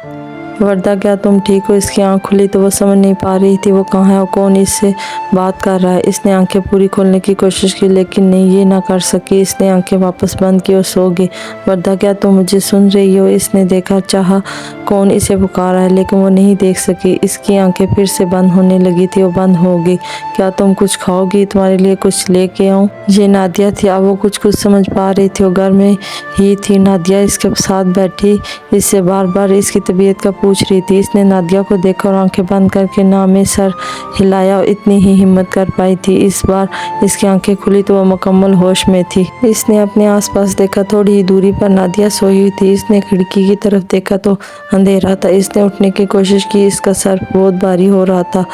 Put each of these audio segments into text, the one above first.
वर्दा क्या तुम ठीक हो? इसकी आंख खुली तो वो समझ नहीं पा रही थी वो कहाँ है और कौन इससे बात कर रहा है। इसने आंखें पूरी खोलने की कोशिश की लेकिन नहीं, ये ना कर सकी। इसने आंखें वापस बंद की और सो गई। वर्दा क्या तुम मुझे सुन रही हो? इसने देखा चाहा कौन इसे पुकार रहा है लेकिन वो नहीं देख सकी। इसकी आंखें फिर से बंद होने लगी थी और बंद हो गई। क्या तुम कुछ खाओगी? तुम्हारे लिए कुछ लेके आऊं? ये नादिया थी। अब वो कुछ समझ पा रही थी। वो घर में ही थी। नादिया इसके साथ बैठी इससे बार बार इसकी तबीयत का पूछ रही थी। इसने नादिया को देखा और आंखें बंद करके ना में सर हिलाया और इतनी ही हिम्मत कर पाई थी। इस बार इसकी आंखें खुली तो वो मुकम्मल होश में थी। इसने अपने आसपास देखा। थोड़ी ही दूरी पर नादिया सोई हुई थी। इसने खिड़की की तरफ देखा तो अंधेरा था। इसने उठने की कोशिश की। इसका सर बहुत भारी हो रहा था।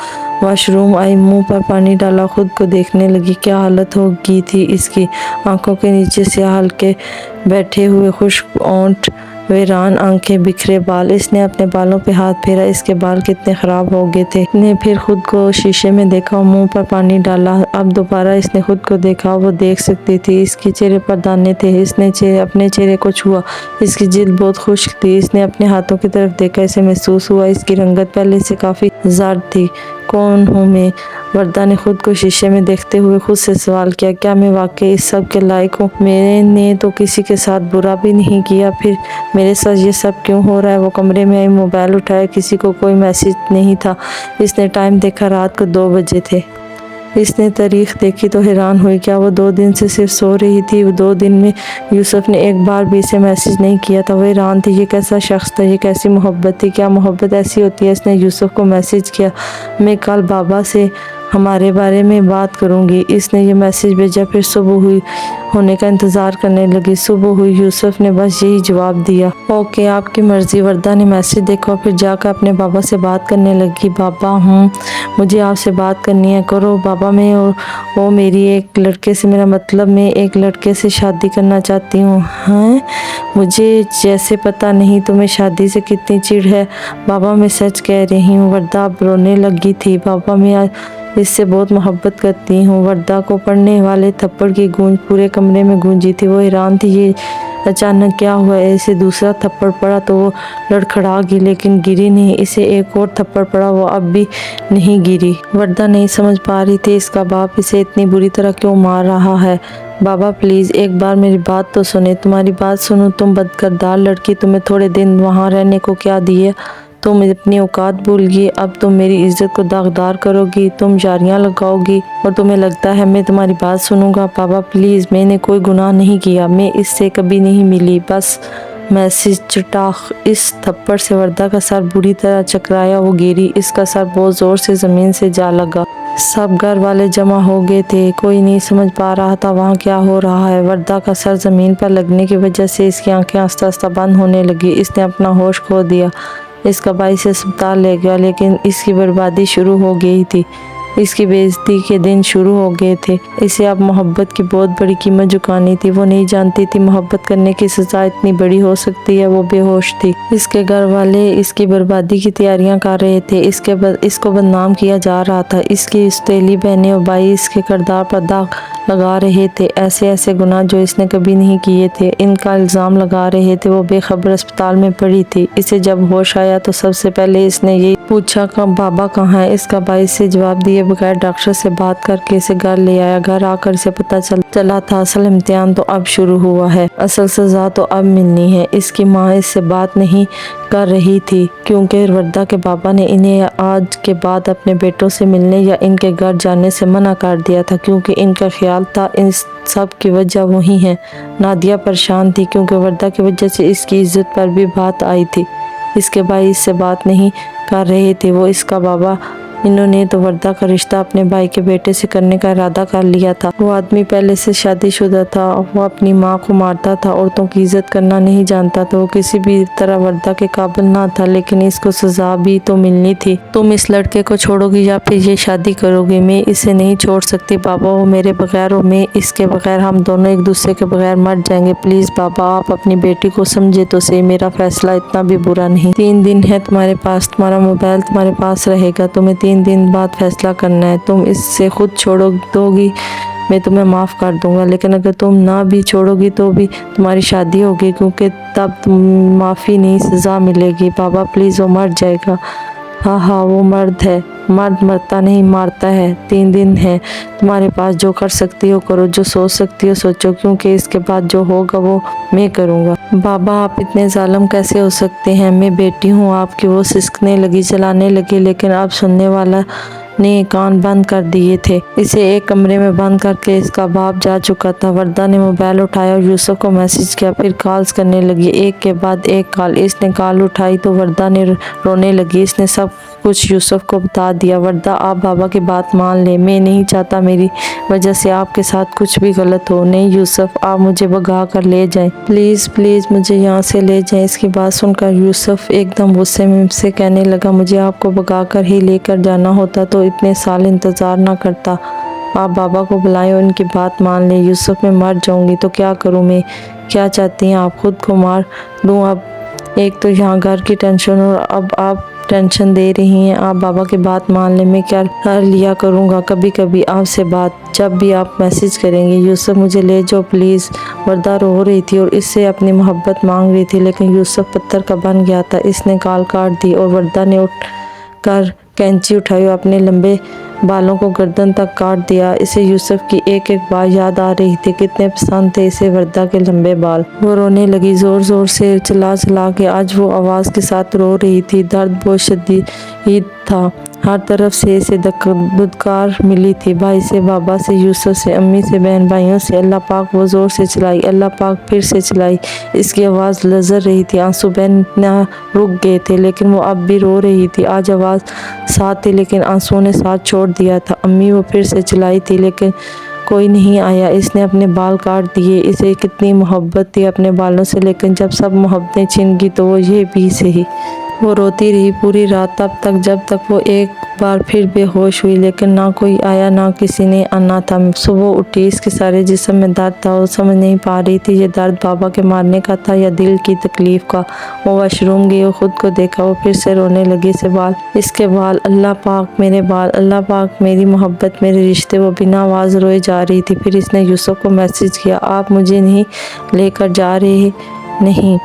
वॉशरूम आई, मुंह पर पानी डाला, खुद को देखने लगी। क्या हालत हो गई थी इसकी। आंखों के नीचे से हल्के बैठे हुए खुश्क होंठ, वीरान आंखें, बिखरे बाल। इसने अपने बालों पे हाथ फेरा। इसके बाल कितने खराब हो गए थे। इसने फिर खुद को शीशे में देखा और मुंह पर पानी डाला। अब दोबारा इसने खुद को देखा। वो देख सकती थी इसके चेहरे पर दाने थे। इसने अपने चेहरे को छुआ। इसकी जिल्द बहुत खुश्क थी। इसने अपने हाथों की तरफ देखा। इसे महसूस हुआ इसकी रंगत पहले से काफी ज़र्द थी। कौन हूँ मैं? वर्दा ने खुद को शीशे में देखते हुए खुद से सवाल किया। क्या मैं वाकई इस सब के लायक हूँ? मैंने तो किसी के साथ बुरा भी नहीं किया, फिर मेरे साथ ये सब क्यों हो रहा है? वो कमरे में आई, मोबाइल उठाया, किसी को कोई मैसेज नहीं था। इसने टाइम देखा, रात को 2 बजे थे। इसने तारीख देखी तो हैरान हुई। क्या वो 2 दिन से सिर्फ सो रही थी? वो 2 दिन में यूसुफ ने एक बार भी इसे मैसेज नहीं किया था। वो हैरान थी। ये कैसा शख्स था? ये कैसी मोहब्बत थी? क्या मोहब्बत ऐसी होती है? इसने यूसुफ को मैसेज किया, मैं कल बाबा से हमारे बारे में बात करूंगी। इसने ये मैसेज भेजा। फिर सुबह हुई, होने का इंतज़ार करने लगी। सुबह हुई, यूसुफ ने बस यही जवाब दिया, ओके आपकी मर्ज़ी। वर्दा ने मैसेज देखा फिर जाकर अपने बाबा से बात करने लगी। बाबा मुझे आपसे बात करनी है। करो बाबा। मैं और वो मेरी एक लड़के से, मेरा मतलब मैं एक लड़के से शादी करना चाहती हूँ। हैं? मुझे जैसे पता नहीं तुम्हें शादी से कितनी चिढ़ है। बाबा मैं सच कह रही हूँ। वर्दा अब रोने लगी थी। बाबा मैं इससे बहुत मोहब्बत करती हूँ। वर्दा को पड़ने वाले थप्पड़ की गूंज पूरे कमरे में गूंजी थी। वो हैरान थी, ये अचानक क्या हुआ? इसे दूसरा थप्पड़ पड़ा तो वो लड़खड़ा गई लेकिन गिरी नहीं। इसे एक और थप्पड़ पड़ा, वो अब भी नहीं गिरी। वर्दा नहीं समझ पा रही थी इसका बाप इसे इतनी बुरी तरह क्यों मार रहा है। बाबा प्लीज़ एक बार मेरी बात तो सुने। तुम्हारी बात सुनो। तुम बदकिरदार लड़की, तुम्हें थोड़े दिन वहाँ रहने को क्या दिए? तुम अपनी औकात भूल गई। अब तुम मेरी इज्जत को दागदार करोगी, तुम जारियां लगाओगी और तुम्हें लगता है मैं तुम्हारी बात सुनूंगा? बाबा प्लीज़, मैंने कोई गुनाह नहीं किया। मैं इससे कभी नहीं मिली, बस मैसेज चटाख। इस थप्पड़ से वर्दा का सर बुरी तरह चकराया। वो गिरी। इसका सर बहुत ज़ोर से ज़मीन से जा लगा। सब घर वाले जमा हो गए थे। कोई नहीं समझ पा रहा था वहाँ क्या हो रहा है। वर्दा का सर ज़मीन पर लगने की वजह से इसकी आंखें आस्ता आस्ता बंद होने लगी। इसने अपना होश खो दिया। इसका भाई इसे अस्पताल ले गया लेकिन इसकी बर्बादी शुरू हो गई थी। इसकी बेइज्जती के दिन शुरू हो गए थे। इसे अब मोहब्बत की बहुत बड़ी कीमत चुकानी थी। वो नहीं जानती थी मोहब्बत करने की सज़ा इतनी बड़ी हो सकती है। वो बेहोश थी। इसके घर वाले इसकी बर्बादी की तैयारियां कर रहे थे। इसको बदनाम किया जा रहा था। इसकी सौतेली बहनें और भाई इसके किरदार पर दाग लगा रहे थे। ऐसे ऐसे गुनाह जो इसने कभी नहीं किए थे, इनका इल्ज़ाम लगा रहे थे। वो बेखबर अस्पताल में पड़ी थी। इसे जब होश आया तो सबसे पहले इसने ये पूछा कि बाबा कहाँ है। इसका भाई से जवाब दिए बगैर डॉक्टर से बात करके इसे घर ले आया। घर आकर इसे पता चला था असल इम्तिहान तो अब शुरू हुआ है, असल सज़ा तो अब मिलनी है। इसकी माँ इससे बात नहीं कर रही थी क्योंकि वर्दा के बाबा ने इन्हें आज के बाद अपने बेटों से मिलने या इनके घर जाने से मना कर दिया था क्योंकि इनका ख्याल था इन सब की वजह वही है। नादिया परेशान थी क्योंकि वर्दा की वजह से इसकी इज्जत पर भी बात आई थी। इसके भाई इससे बात नहीं कर रहे थे। वो इसका बाबा, इन्होंने तो वर्दा का रिश्ता अपने भाई के बेटे से करने का इरादा कर लिया था। वो आदमी पहले से शादीशुदा था। वो अपनी माँ को मारता था, औरतों की इज्जत करना नहीं जानता था। वो किसी भी तरह वर्दा के काबिल ना था लेकिन इसको सजा भी तो मिलनी थी। तुम इस लड़के को छोड़ोगी या फिर ये शादी करोगी? मैं इसे नहीं छोड़ सकती बाबा। वो मेरे बगैर और मैं इसके बगैर, हम दोनों एक दूसरे के बगैर मर जाएंगे। प्लीज़ बाबा आप अपनी बेटी को समझे तो सही। मेरा फैसला इतना भी बुरा नहीं। 3 दिन है तुम्हारे पास, तुम्हारा मोबाइल तुम्हारे पास रहेगा। तुम्हें 3 दिन बाद फैसला करना है। तुम इससे खुद छोड़ दोगी मैं तुम्हें माफ़ कर दूंगा, लेकिन अगर तुम ना भी छोड़ोगी तो भी तुम्हारी शादी होगी, क्योंकि तब तुम माफ़ी नहीं सज़ा मिलेगी। बाबा प्लीज़, वो मर जाएगा। हाँ हाँ, वो मर्द है, मर्द मरता नहीं मारता है। 3 दिन है तुम्हारे पास, जो कर सकती हो करो, जो सोच सकती हो सोचो, क्योंकि इसके बाद जो होगा वो मैं करूँगा। बाबा आप इतने जालिम कैसे हो सकते हैं? मैं बेटी हूँ आपकी। वो सिसकने लगी, चलाने लगी, लेकिन अब सुनने वाला ने कान बंद कर दिए थे। इसे एक कमरे में बंद करके इसका बाप जा चुका था। वर्दा ने मोबाइल उठाया और यूसुफ को मैसेज किया, फिर कॉल्स करने लगी, एक के बाद एक कॉल। इसने कॉल उठाई तो वर्दा ने रोने लगी। इसने सब कुछ यूसुफ को बता दिया। वर्दा आप बाबा की बात मान ले, मैं नहीं चाहता मेरी वजह से आपके साथ कुछ भी गलत हो। नहीं यूसुफ, आप मुझे भगा कर ले जाएं, प्लीज़ प्लीज़ मुझे यहाँ से ले जाएं। इसकी बात सुनकर यूसुफ एकदम गुस्से में से कहने लगा, मुझे आपको भगा कर ही लेकर जाना होता तो इतने साल इंतज़ार ना करता। आप बाबा को बुलाएं और उनकी बात मान लें। यूसुफ मैं मर जाऊंगी तो क्या करूं मैं? क्या चाहती हैं आप? खुद को मार दूं? अब एक तो यहाँ घर की टेंशन और अब आप टेंशन दे रही हैं। आप बाबा की बात मान लें, मैं क्या कर लिया करूँगा कभी कभी आपसे बात, जब भी आप मैसेज करेंगे। यूसुफ मुझे ले जाओ प्लीज़। वर्दा रो रही थी और इससे अपनी मोहब्बत मांग रही थी, लेकिन यूसुफ पत्थर का बन गया था। इसने कॉल काट दी और वर्दा ने उठ कर कैंची उठाई और अपने लंबे बालों को गर्दन तक काट दिया। इसे यूसुफ की एक एक बात याद आ रही थी, कितने पसंद थे इसे वर्दा के लंबे बाल। वो रोने लगी, ज़ोर ज़ोर से चिल्ला चिल्ला के। आज वो आवाज़ के साथ रो रही थी। दर्द बहुत शदीद था, हर तरफ से इसे दुदकार मिली थी। भाई से, बाबा से, यूसुफ से, अम्मी से, बहन भाइयों से। अल्लाह पाक, वो ज़ोर से चिल्लाई। अल्लाह पाक फिर से चिल्लाई। इसकी आवाज़ लज़र रही थी। आंसू बहना रुक गए थे, लेकिन वो अब भी रो रही थी। आज आवाज़ साथ थी, लेकिन आंसुओं ने साथ छोड़ दिया था। अम्मी वो फिर से चिल्लाई थी, लेकिन कोई नहीं आया। इसने अपने बाल काट दिए। इसे कितनी मोहब्बत थी अपने बालों से, लेकिन जब सब मोहब्बतें छिन गई तो वो ये भी सही। वो रोती रही पूरी रात, तब तक जब तक वो एक बार फिर बेहोश हुई, लेकिन ना कोई आया, ना किसी ने आना था। सुबह उठी, इसके सारे जिस्म में दर्द था। वो समझ नहीं पा रही थी ये दर्द बाबा के मारने का था या दिल की तकलीफ का। वो वॉशरूम गई और खुद को देखा। वो फिर से रोने लगी। इसके बाल, अल्लाह पाक मेरे बाल, अल्लाह पाक मेरी मोहब्बत, मेरे रिश्ते। वो बिना आवाज़ रोए जा रही थी। फिर इसने यूसुफ को मैसेज किया, आप मुझे नहीं लेकर जा रहे? नहीं,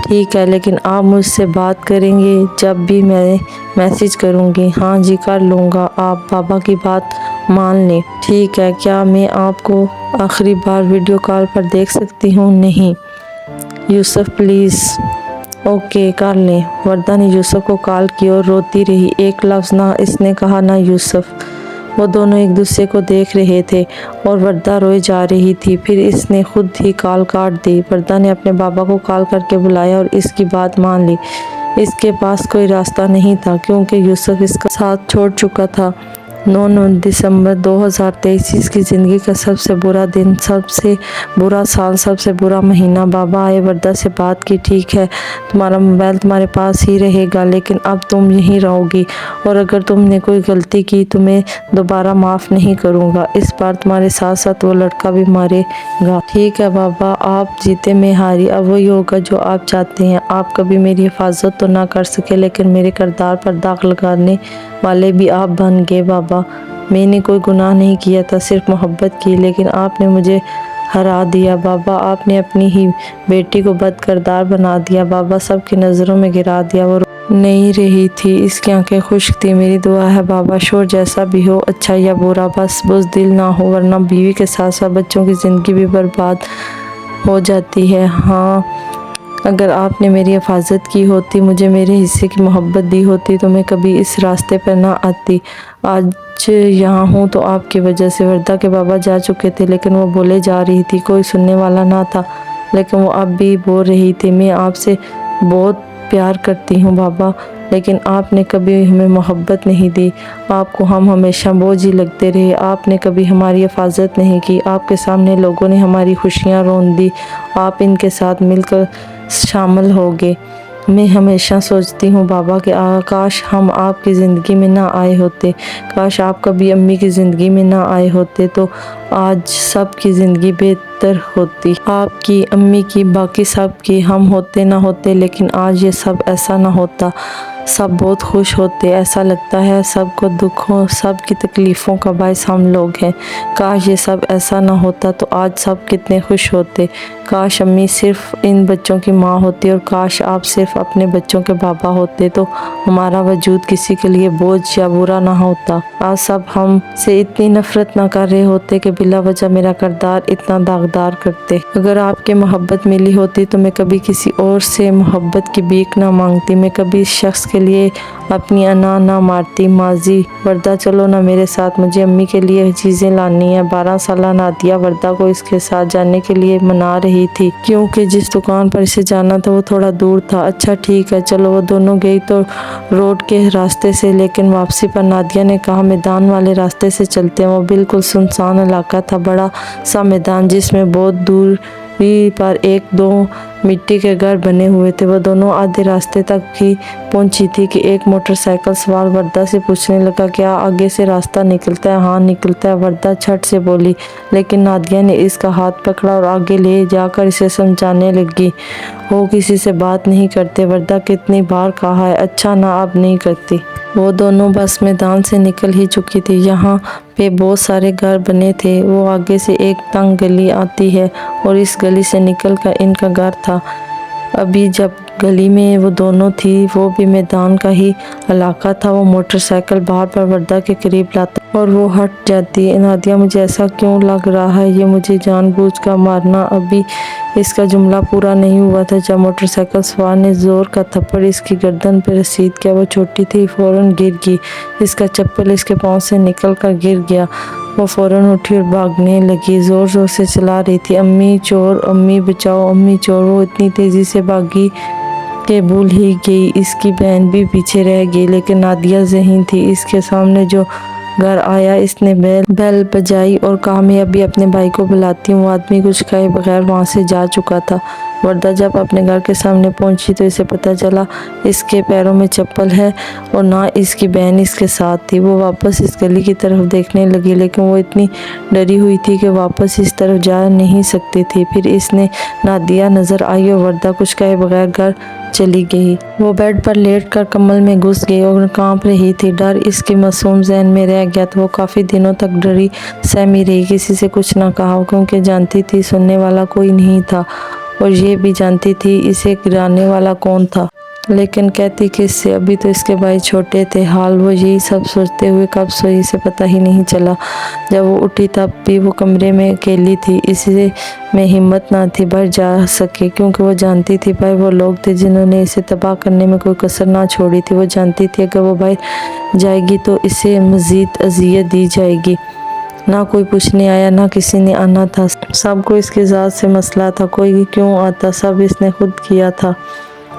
ठीक है, लेकिन आप मुझसे बात करेंगे जब भी मैं मैसेज करूँगी? हाँ जी, कर लूँगा। आप बाबा की बात मान लें। ठीक है, क्या मैं आपको आखिरी बार वीडियो कॉल पर देख सकती हूँ? नहीं यूसुफ प्लीज़। ओके, कर लें। वर्दा ने यूसुफ को कॉल की और रोती रही। एक लफ्ज़ ना इसने कहा, ना यूसुफ। वो दोनों एक दूसरे को देख रहे थे और वर्दा रोए जा रही थी। फिर इसने खुद ही कॉल काट दी। वर्दा ने अपने बाबा को कॉल करके बुलाया और इसकी बात मान ली। इसके पास कोई रास्ता नहीं था, क्योंकि यूसुफ इसका साथ छोड़ चुका था। 9 दिसंबर 2023 इसकी ज़िंदगी का सबसे बुरा दिन, सबसे बुरा साल, सबसे बुरा महीना। बाबा आए, वर्दा से बात की। ठीक है, तुम्हारा मोबाइल तुम्हारे पास ही रहेगा, लेकिन अब तुम यहीं रहोगी, और अगर तुमने कोई गलती की तो मैं दोबारा माफ़ नहीं करूँगा। इस बार तुम्हारे साथ साथ वो लड़का भी मारेगा। ठीक है बाबा, आप जीते मैं हारी। अब वही होगा जो आप चाहते हैं। आप कभी मेरी हिफाजत तो ना कर सके, लेकिन मेरे किरदार पर दाग लगाने वाले भी आप बन गए। बाबा, मैंने कोई गुनाह नहीं किया था, सिर्फ मोहब्बत की, लेकिन आपने मुझे हरा दिया। बाबा, आपने अपनी ही बेटी को बद किरदार बना दिया। बाबा, सबकी नज़रों में गिरा दिया। वो नहीं रही थी, इसकी आंखें खुश्क थी। मेरी दुआ है बाबा, शोर जैसा भी हो, अच्छा या बुरा, बस बुज़दिल ना हो, वरना बीवी के साथ साथ बच्चों की ज़िंदगी भी बर्बाद हो जाती है। हाँ, अगर आपने मेरी हिफाजत की होती, मुझे मेरे हिस्से की मोहब्बत दी होती, तो मैं कभी इस रास्ते पर ना आती। आज यहाँ हूँ तो आपकी वजह से। वर्दा के बाबा जा चुके थे, लेकिन वो बोले जा रही थी, कोई सुनने वाला ना था, लेकिन वो अब भी बोल रही थी, मैं आपसे बहुत प्यार करती हूँ बाबा, लेकिन आपने कभी हमें मोहब्बत नहीं दी। आपको हम हमेशा बोझ ही लगते रहे। आपने कभी हमारी हिफाजत नहीं की। आपके सामने लोगों ने हमारी खुशियाँ रोन दी, आप इनके साथ मिलकर शामिल हो गए। मैं हमेशा सोचती हूँ बाबा कि काश हम आपकी ज़िंदगी में ना आए होते, काश आप कभी अम्मी की ज़िंदगी में ना आए होते, तो आज सब की ज़िंदगी बेहतर होती। आपकी, अम्मी की, बाकी सब की। हम होते ना होते, लेकिन आज ये सब ऐसा ना होता। सब बहुत खुश होते। ऐसा लगता है सबको दुखों, सब की तकलीफ़ों का बायस हम लोग हैं। काश ये सब ऐसा ना होता तो आज सब कितने खुश होते। काश अम्मी सिर्फ इन बच्चों की माँ होती और काश आप सिर्फ अपने बच्चों के पापा होते तो हमारा वजूद किसी के लिए बोझ या बुरा ना होता। आज सब हम से इतनी नफरत ना कर रहे होते कि बिला वजह मेरा किरदार इतना दागदार करते। अगर आपकी मोहब्बत मिली होती तो मैं कभी किसी और से मोहब्बत की भीख ना मांगती। मैं कभी इस शख्स के लिए अपनी अना ना मारती। माजी वर्दा चलो ना मेरे साथ, मुझे अम्मी के लिए चीज़ें लानी है। 12 साल नादिया वर्दा को इसके साथ जाने के लिए मना रही थी क्योंकि जिस दुकान पर इसे जाना था वो थोड़ा दूर था। अच्छा ठीक है चलो। वो दोनों गई तो रोड के रास्ते से, लेकिन वापसी पर नादिया ने कहा मैदान वाले रास्ते से चलते हैं। वो बिल्कुल सुनसान इलाका था, बड़ा सा मैदान जिसमें बहुत दूर पर एक दो मिट्टी के घर बने हुए थे। वो दोनों आधे रास्ते तक ही पहुंची थी कि एक मोटरसाइकिल सवार वर्दा से पूछने लगा क्या आगे से रास्ता निकलता है? हाँ निकलता है, वर्दा छट से बोली। लेकिन नादिया ने इसका हाथ पकड़ा और आगे ले जाकर इसे समझाने लगी। वो किसी से बात नहीं करते, वर्दा कितनी बार कहा है। अच्छा ना अब नहीं करती। वो दोनों बस मैदान से निकल ही चुकी थी। यहाँ पे बहुत सारे घर बने थे। वो आगे से एक तंग गली आती है और इस गली से निकल कर इनका घर था। अभी जब गली में वो दोनों थी वो भी मैदान का ही इलाका था। वो मोटरसाइकिल बाहर पर वर्दा के करीब लाता और वो हट जाती। नादिया मुझे ऐसा क्यों लग रहा है ये मुझे जानबूझकर मारना? अभी इसका जुमला पूरा नहीं हुआ था जब मोटरसाइकिल सवार ने जोर का थप्पड़ इसकी गर्दन पर रसीद किया। वो छोटी थी, फौरन गिर गई। इसका चप्पल इसके पाँव से निकल कर गिर गया। वो फौरन उठी और भागने लगी, जोर जोर से चला रही थी अम्मी चोर, अम्मी बचाओ, अम्मी चोर। वो इतनी तेजी से भागी कि भूल ही गई इसकी बहन भी पीछे रह गई। लेकिन नादिया ज़हीन थी। इसके सामने जो घर आया इसने बेल बजाई और कहा मैं अभी अपने भाई को बुलाती हूँ। आदमी कुछ कहे बगैर वहाँ से जा चुका था। वर्दा जब अपने घर के सामने पहुंची तो इसे पता चला इसके पैरों में चप्पल है और ना इसकी बहन इसके साथ थी। वो वापस इस गली की तरफ देखने लगी लेकिन वो इतनी डरी हुई थी कि वापस इस तरफ जा नहीं सकती थी। फिर इसने नादिया नज़र आई और वर्दा कुछ कहे बगैर घर चली गई। वो बेड पर लेट कर कम्बल में घुस गई और कांप रही थी। डर इसके मासूम जहन में रह गया तो वो काफ़ी दिनों तक डरी सहमी रही। किसी से कुछ ना कहा क्योंकि जानती थी सुनने वाला कोई नहीं था और ये भी जानती थी इसे गिराने वाला कौन था। लेकिन कहती किससे? अभी तो इसके भाई छोटे थे। हाल वो यही सब सोचते हुए कब सोई इसे पता ही नहीं चला। जब वो उठी तब भी वो कमरे में अकेली थी। इसे में हिम्मत ना थी भर जा सके क्योंकि वो जानती थी भाई वो लोग थे जिन्होंने इसे तबाह करने में कोई कसर ना छोड़ी थी। वो जानती थी अगर वो बाहर जाएगी तो इसे मज़ीद अजियत दी जाएगी। ना कोई पूछने आया, ना किसी ने आना था। सबको इसकी ज़ात से मसला था, कोई क्यों आता, सब इसने खुद किया था।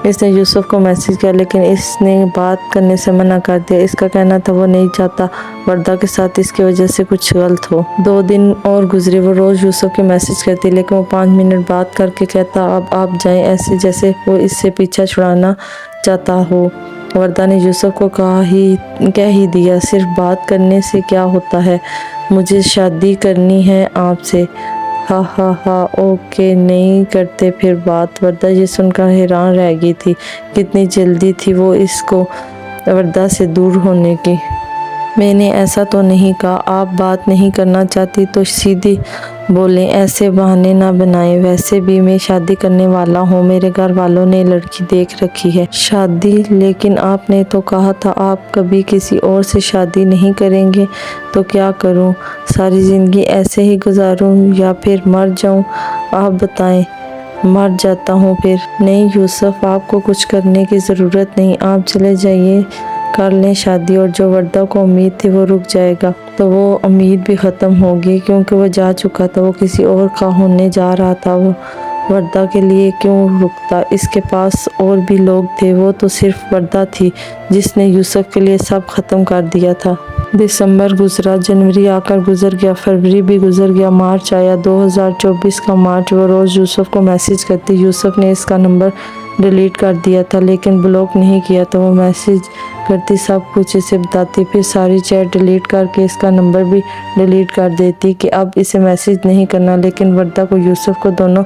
इसने यूसुफ को मैसेज किया लेकिन इसने बात करने से मना कर दिया। इसका कहना था वो नहीं चाहता वर्दा के साथ इसकी वजह से कुछ गलत हो। 2 दिन और गुजरे। वो रोज़ यूसुफ के मैसेज करती लेकिन वो 5 मिनट बात करके कहता अब आप जाएं, ऐसे जैसे वो इससे पीछा छुड़ाना चाहता हो। वर्दा ने यूसुफ को कह ही दिया सिर्फ बात करने से क्या होता है, मुझे शादी करनी है आपसे। हा हा हा ओके नहीं करते फिर बात। वर्दा ये सुनकर हैरान रह गई थी। कितनी जल्दी थी वो इसको वर्दा से दूर होने की। मैंने ऐसा तो नहीं कहा। आप बात नहीं करना चाहती तो सीधी बोलें, ऐसे बहाने ना बनाएं। वैसे भी मैं शादी करने वाला हूँ, मेरे घर वालों ने लड़की देख रखी है। शादी? लेकिन आपने तो कहा था आप कभी किसी और से शादी नहीं करेंगे। तो क्या करूँ? सारी ज़िंदगी ऐसे ही गुजारूँ या फिर मर जाऊँ? आप बताएं। मर जाता हूँ फिर। नहीं यूसुफ आपको कुछ करने की ज़रूरत नहीं, आप चले जाइए, कर लें शादी। और जो वर्दा को उम्मीद थी वो रुक जाएगा तो वो उम्मीद भी ख़त्म होगी क्योंकि वो जा चुका था, वो किसी और का होने जा रहा था। वो वर्दा के लिए क्यों रुकता? इसके पास और भी लोग थे, वो तो सिर्फ वर्दा थी जिसने यूसुफ के लिए सब ख़त्म कर दिया था। दिसंबर गुजरा, जनवरी आकर गुजर गया, फरवरी भी गुजर गया, मार्च आया। 2024 का मार्च। वो रोज़ यूसुफ को मैसेज करती। यूसुफ ने इसका नंबर डिलीट कर दिया था लेकिन ब्लॉक नहीं किया था। वो मैसेज करती, सब कुछ इसे बताती, फिर सारी चैट डिलीट करके इसका नंबर भी डिलीट कर देती कि अब इसे मैसेज नहीं करना। लेकिन वर्दा को यूसुफ को दोनों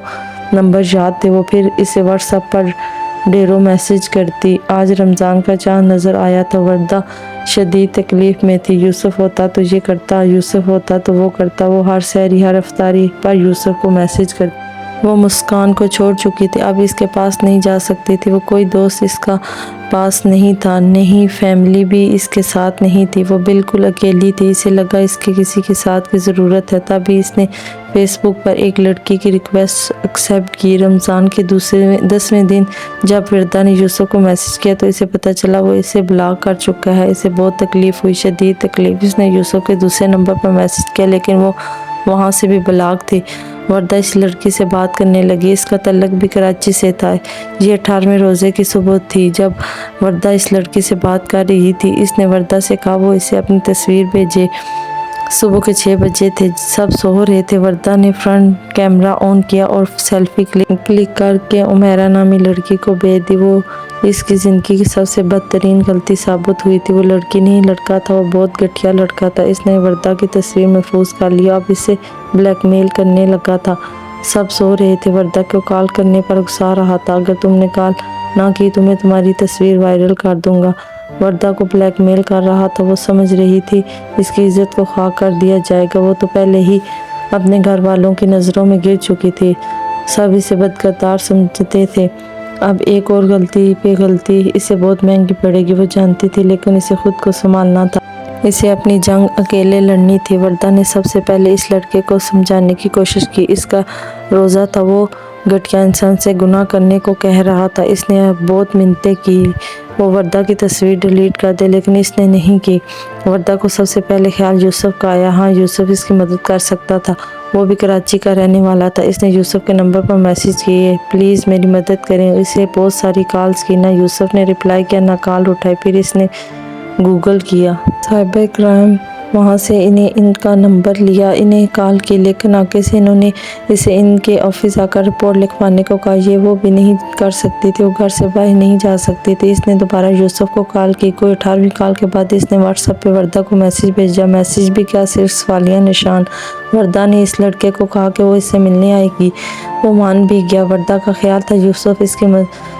नंबर याद थे। वो फिर इसे व्हाट्सएप पर ढेरों मैसेज करती। आज रमज़ान का चाँद नज़र आया था। वर्दा शदीद तकलीफ़ में थी। यूसुफ होता तो ये करता, यूसुफ होता तो वो करता। वो हर सहरी हर अफ्तारी पर यूसुफ को मैसेज करती। वो मुस्कान को छोड़ चुकी थी, अब इसके पास नहीं जा सकती थी। वो कोई दोस्त इसका पास नहीं था, नहीं फैमिली भी इसके साथ नहीं थी। वो बिल्कुल अकेली थी। इसे लगा इसके किसी के साथ की ज़रूरत है। तभी इसने फेसबुक पर एक लड़की की रिक्वेस्ट एक्सेप्ट की। रमज़ान के 10वें दिन जब वर्दा ने यूसुफ को मैसेज किया तो इसे पता चला वो इसे ब्लॉक कर चुका है। इसे बहुत तकलीफ़ हुई, शदीद तकलीफ़। इसने यूसुफ के दूसरे नंबर पर मैसेज किया लेकिन वो वहाँ से भी ब्लॉक थी। वर्दा इस लड़की से बात करने लगी। इसका तल्लक भी कराची से था। ये 18वें रोज़े की सुबह थी जब वर्दा इस लड़की से बात कर रही थी। इसने वर्दा से कहा वो इसे अपनी तस्वीर भेजे। सुबह के 6 बजे थे, सब सो रहे थे। वर्दा ने फ्रंट कैमरा ऑन किया और सेल्फी क्लिक करके उमेरा नामी लड़की को भेज दी। वो इसकी ज़िंदगी की सबसे बदतरीन गलती साबित हुई थी। वो लड़की नहीं लड़का था, वो बहुत घटिया लड़का था। इसने वर्दा की तस्वीर महफूज कर लिया, अब इसे ब्लैकमेल करने लगा था। सब सो रहे थे। वर्दा को कॉल करने पर गुस्सा रहा था। अगर तुमने कॉल ना की तो मैं तुम्हारी तस्वीर वायरल कर दूंगा। वर्दा को ब्लैकमेल कर रहा था। वो समझ रही थी इसकी इज्जत को खाक कर दिया जाएगा। वो तो पहले ही अपने घर वालों की नज़रों में गिर चुकी थी। सब इसे बदकिरदार समझते थे। अब एक और गलती पे गलती इसे बहुत महंगी पड़ेगी, वो जानती थी, लेकिन इसे खुद को संभालना था। इसे अपनी जंग अकेले लड़नी थी। वर्दा ने सबसे पहले इस लड़के को समझाने की कोशिश की। इसका रोज़ा था, वो घटिया इंसान से गुनाह करने को कह रहा था। इसने बहुत मिन्नतें की वो वर्दा की तस्वीर डिलीट कर दे, लेकिन इसने नहीं की। वर्दा को सबसे पहले ख्याल यूसुफ का आया। हाँ, यूसुफ इसकी मदद कर सकता था। वो भी कराची का रहने वाला था। इसने यूसुफ के नंबर पर मैसेज किए, प्लीज़ मेरी मदद करें। इसे बहुत सारी कॉल्स की, ना यूसुफ ने रिप्लाई किया ना कॉल उठाई। फिर इसने गूगल किया साइबर क्राइम, वहाँ से इन्हें इनका नंबर लिया, इन्हें कॉल की, लेकिन आगे से इन्होंने इसे इनके ऑफिस आकर रिपोर्ट लिखवाने को कहा। ये वो भी नहीं कर सकती थी, वो घर से बाहर नहीं जा सकती थी। इसने दोबारा यूसुफ को कॉल की। कोई 18वीं कॉल के बाद इसने व्हाट्सएप पे वर्दा को मैसेज भेजा। मैसेज भी क्या, सिर्फ सवालिया निशान। वर्दा ने इस लड़के को कहा कि वो इससे मिलने आएगी। वो मान भी गया। वर्दा का ख्याल था यूसुफ इसकी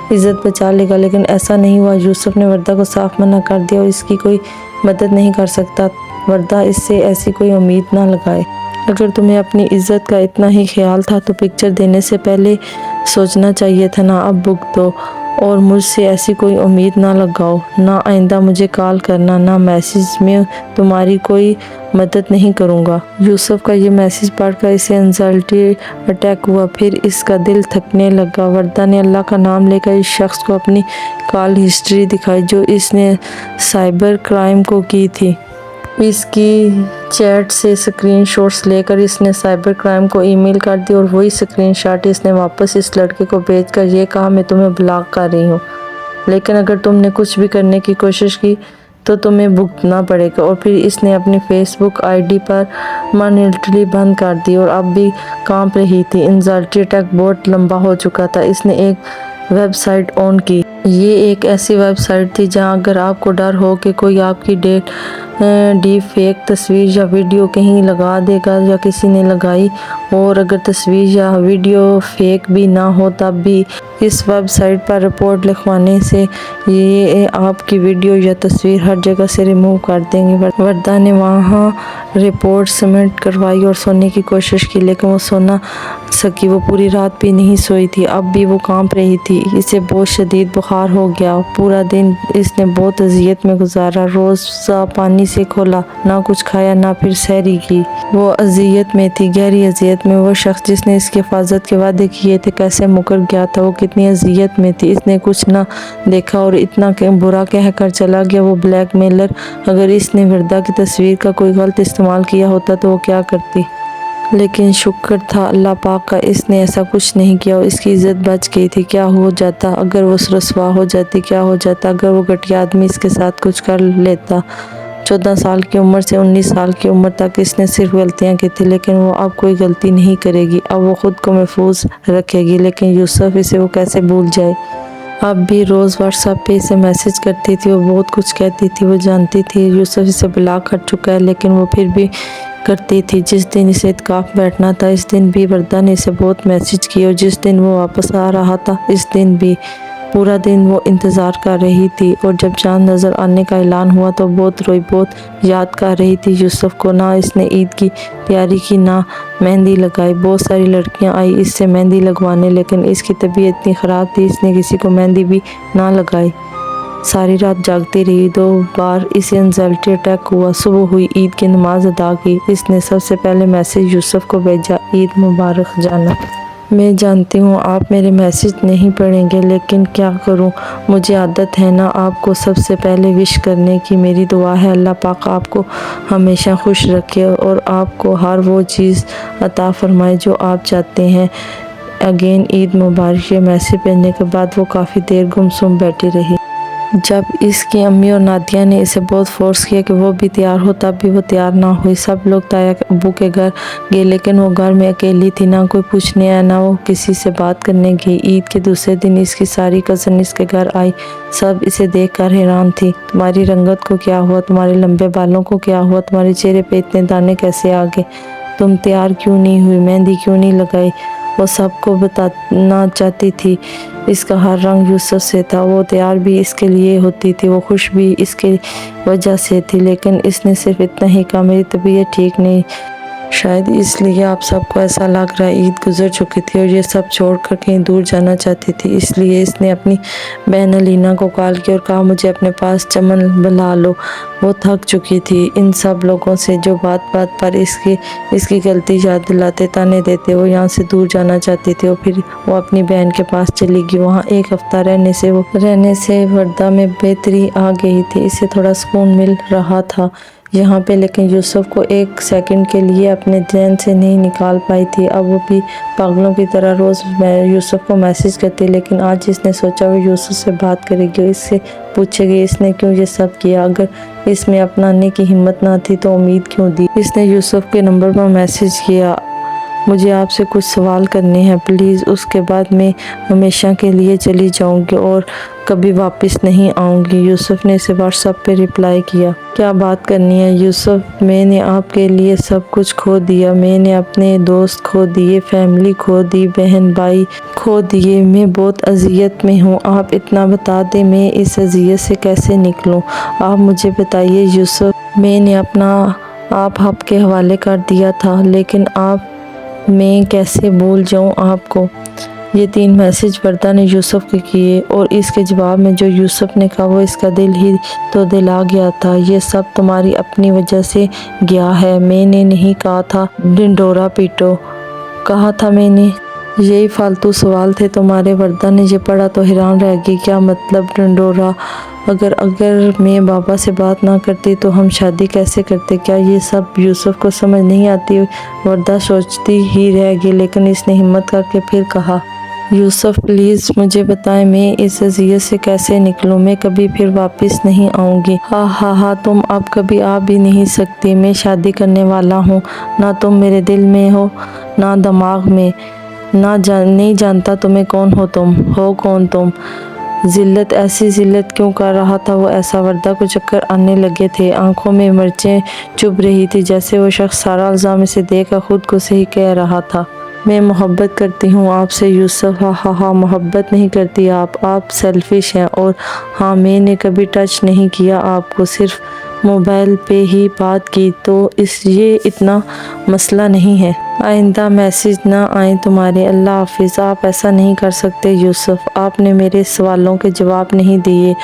इज्जत बचा लेगा, लेकिन ऐसा नहीं हुआ। यूसुफ ने वर्दा को साफ मना कर दिया और इसकी कोई मदद नहीं कर सकता। वर्दा इससे ऐसी कोई उम्मीद ना लगाए। अगर तुम्हें अपनी इज्जत का इतना ही ख्याल था तो पिक्चर देने से पहले सोचना चाहिए था ना। अब बुक दो और मुझसे ऐसी कोई उम्मीद ना लगाओ। ना आइंदा मुझे कॉल करना, ना मैसेज में तुम्हारी कोई मदद नहीं करूँगा। यूसुफ का ये मैसेज पढ़कर इसे एंजाइटी अटैक हुआ। फिर इसका दिल थकने लगा। वर्दा ने अल्लाह का नाम लेकर इस शख्स को अपनी कॉल हिस्ट्री दिखाई जो इसने साइबर क्राइम को की थी। इसकी चैट से स्क्रीनशॉट्स लेकर इसने साइबर क्राइम को ईमेल कर दी और वही स्क्रीनशॉट इसने वापस इस लड़के को भेजकर ये कहा मैं तुम्हें ब्लॉक कर रही हूँ, लेकिन अगर तुमने कुछ भी करने की कोशिश की तो तुम्हें भुगतना पड़ेगा। और फिर इसने अपनी फेसबुक आईडी पर परमानेंटली बंद कर दी और अब भी कांप रही थी। एंजाइटी अटैक बहुत लंबा हो चुका था। इसने एक वेबसाइट ऑन की। ये एक ऐसी वेबसाइट थी जहां अगर आपको डर हो कि कोई आपकी डीप फेक तस्वीर या वीडियो कहीं लगा देगा या किसी ने लगाई, और अगर तस्वीर या वीडियो फेक भी ना हो तब भी इस वेबसाइट पर रिपोर्ट लिखवाने से ये आपकी वीडियो या तस्वीर हर जगह से रिमूव कर देंगे। वर्दा ने वहाँ रिपोर्ट सबमिट करवाई और सोने की कोशिश की, लेकिन वो सो ना सकी। वो पूरी रात भी नहीं सोई थी। अब भी वो कांप रही थी। इसे बहुत शदीद बुखार हो गया। पूरा दिन इसने बहुत अजियत में गुजारा। रोज़ा पानी से खोला, ना कुछ खाया ना फिर सहरी की। वो अजियत में थी, गहरी अजियत में। वो शख्स जिसने इसकी हिफाजत के वादे किए थे कैसे मुकर गया था। वो कितनी अजियत में थी। इसने कुछ ना देखा और इतना बुरा कह कर चला गया। वो ब्लैकमेलर। अगर इसने वर्दा की तस्वीर का कोई गलत इस्तेमाल किया होता तो वो क्या करती, लेकिन शुक्र था अल्लाह पाक का इसने ऐसा कुछ नहीं किया और इसकी इज़्ज़त बच गई थी। क्या हो जाता अगर वो रसवा हो जाती, क्या हो जाता अगर वो घटिया आदमी इसके साथ कुछ कर लेता। 14 साल की उम्र से 19 साल की उम्र तक इसने सिर्फ गलतियां की थी, लेकिन वो अब कोई गलती नहीं करेगी। अब वो ख़ुद को महफूज रखेगी। लेकिन यूसुफ इसे वो कैसे भूल जाए। अब भी रोज़ व्हाट्सएप पे इसे मैसेज करती थी। वो बहुत कुछ कहती थी। वो जानती थी यूसुफ इसे ब्लॉक कर चुका है, लेकिन वो फिर भी करती थी। जिस दिन इसे इत्काफ बैठना था इस दिन भी वर्दा ने इसे बहुत मैसेज किए और जिस दिन वो वापस आ रहा था इस दिन भी पूरा दिन वो इंतज़ार कर रही थी और जब चाँद नज़र आने का ऐलान हुआ तो बहुत रोई, बहुत याद कर रही थी यूसुफ को। ना इसने ईद की तैयारी की, ना मेहंदी लगाई। बहुत सारी लड़कियां आई इससे मेहंदी लगवाने, लेकिन इसकी तबीयत इतनी ख़राब थी इसने किसी को मेहंदी भी ना लगाई। सारी रात जागती रही। 2 बार इसे एंजाइटी अटैक हुआ। सुबह हुई, ईद की नमाज अदा की। इसने सबसे पहले मैसेज यूसुफ को भेजा, ईद मुबारक जाना। मैं जानती हूँ आप मेरे मैसेज नहीं पढ़ेंगे, लेकिन क्या करूँ, मुझे आदत है ना आपको सबसे पहले विश करने की। मेरी दुआ है अल्लाह पाक आपको हमेशा खुश रखे और आपको हर वो चीज़ अता फरमाए जो आप चाहते हैं। अगेन ईद मुबारक। ये मैसेज पढ़ने के बाद वो काफ़ी देर गुमसुम बैठी रही। जब इसकी अम्मी और नादिया ने इसे बहुत फोर्स किया कि वो भी तैयार हो, तब भी वो तैयार ना हुई। सब लोग ताया अब्बू के घर गए, लेकिन वो घर में अकेली थी। ना कोई पूछने आया, ना वो किसी से बात करने गई। ईद के दूसरे दिन इसकी सारी कज़न इसके घर आई। सब इसे देखकर हैरान थी। तुम्हारी रंगत को क्या हुआ, तुम्हारे लंबे बालों को क्या हुआ, तुम्हारे चेहरे पे इतने दाने कैसे आ गए, तुम तैयार क्यों नहीं हुई, मेहंदी क्यों नहीं लगाई। वो सबको बताना चाहती थी। इसका हर रंग यूसुफ से था। वो तैयार भी इसके लिए होती थी, वो खुश भी इसके वजह से थी, लेकिन इसने सिर्फ इतना ही कहा, मेरी तबीयत ठीक नहीं। शायद इसलिए आप सबको ऐसा लग रहा है। ईद गुजर चुकी थी और ये सब छोड़कर कहीं दूर जाना चाहती थी। इसलिए इसने अपनी बहन अलीना को कॉल किया और कहा, मुझे अपने पास चमन बुला लो। वो थक चुकी थी इन सब लोगों से जो बात बात पर इसकी गलती याद दिलाते, ताने देते। वो यहाँ से दूर जाना चाहती थी और फिर वो अपनी बहन के पास चली गई। वहाँ 1 हफ्ता रहने से वर्दा में बेहतरी आ गई थी। इसे थोड़ा सुकून मिल रहा था यहाँ पे, लेकिन यूसुफ को 1 सेकंड के लिए अपने ध्यान से नहीं निकाल पाई थी। अब वो भी पागलों की तरह रोज़ यूसुफ को मैसेज करती, लेकिन आज इसने सोचा वो यूसुफ से बात करेगी, इससे पूछेगी इसने क्यों ये सब किया। अगर इसमें अपनाने की हिम्मत ना थी तो उम्मीद क्यों दी। इसने यूसुफ के नंबर पर मैसेज किया, मुझे आपसे कुछ सवाल करने हैं प्लीज़, उसके बाद मैं हमेशा के लिए चली जाऊंगी और कभी वापस नहीं आऊंगी। यूसुफ ने इसे व्हाट्सएप पे रिप्लाई किया, क्या बात करनी है यूसुफ, मैंने आपके लिए सब कुछ खो दिया। मैंने अपने दोस्त खो दिए, फैमिली खो दी, बहन भाई खो दिए। मैं बहुत अजियत में हूँ। आप इतना बता दें मैं इस अजियत से कैसे निकलूँ। आप मुझे बताइए यूसुफ। मैंने अपना आप के हवाले कर दिया था, लेकिन मैं कैसे भूल जाऊं आपको। ये 3 मैसेज वर्दा ने यूसुफ के किए और इसके जवाब में जो यूसुफ ने कहा वो इसका दिल ही तो दिला गया था। ये सब तुम्हारी अपनी वजह से गया है। मैंने नहीं कहा था ढिंढोरा पीटो, कहा था मैंने। यही फालतू सवाल थे तुम्हारे। वर्दा ने ये पढ़ा तो हैरान रह गई, क्या मतलब ढिंढोरा। अगर मैं बाबा से बात ना करती तो हम शादी कैसे करते। क्या ये सब यूसुफ को समझ नहीं आती। वर्दा सोचती ही रह गई, लेकिन इसने हिम्मत करके फिर कहा, यूसुफ प्लीज़ मुझे बताएं मैं इस अजियत से कैसे निकलूं। मैं कभी फिर वापस नहीं आऊँगी। हाँ तुम अब कभी आ भी नहीं सकती। मैं शादी करने वाला हूँ। ना तुम मेरे दिल में हो ना दिमाग में। नहीं जानता तुम्हें कौन हो। तुम हो कौन तुम। जिल्लत, ऐसी जिल्लत क्यों कर रहा था वो ऐसा। वर्दा को चक्कर आने लगे थे, आंखों में मिर्चें चुभ रही थी, जैसे वो शख्स सारा इल्ज़ाम इसे देखकर खुद को सही कह रहा था। मैं मोहब्बत करती हूँ आपसे यूसुफ। हाँ मोहब्बत नहीं करती आप सेल्फिश हैं। और हाँ, मैंने कभी टच नहीं किया आपको, सिर्फ मोबाइल पे ही बात की, तो ये इतना मसला नहीं है। आइंदा मैसेज ना आए तुम्हारे। अल्लाह हाफिज़। आप ऐसा नहीं कर सकते यूसुफ, आपने मेरे सवालों के जवाब नहीं दिए।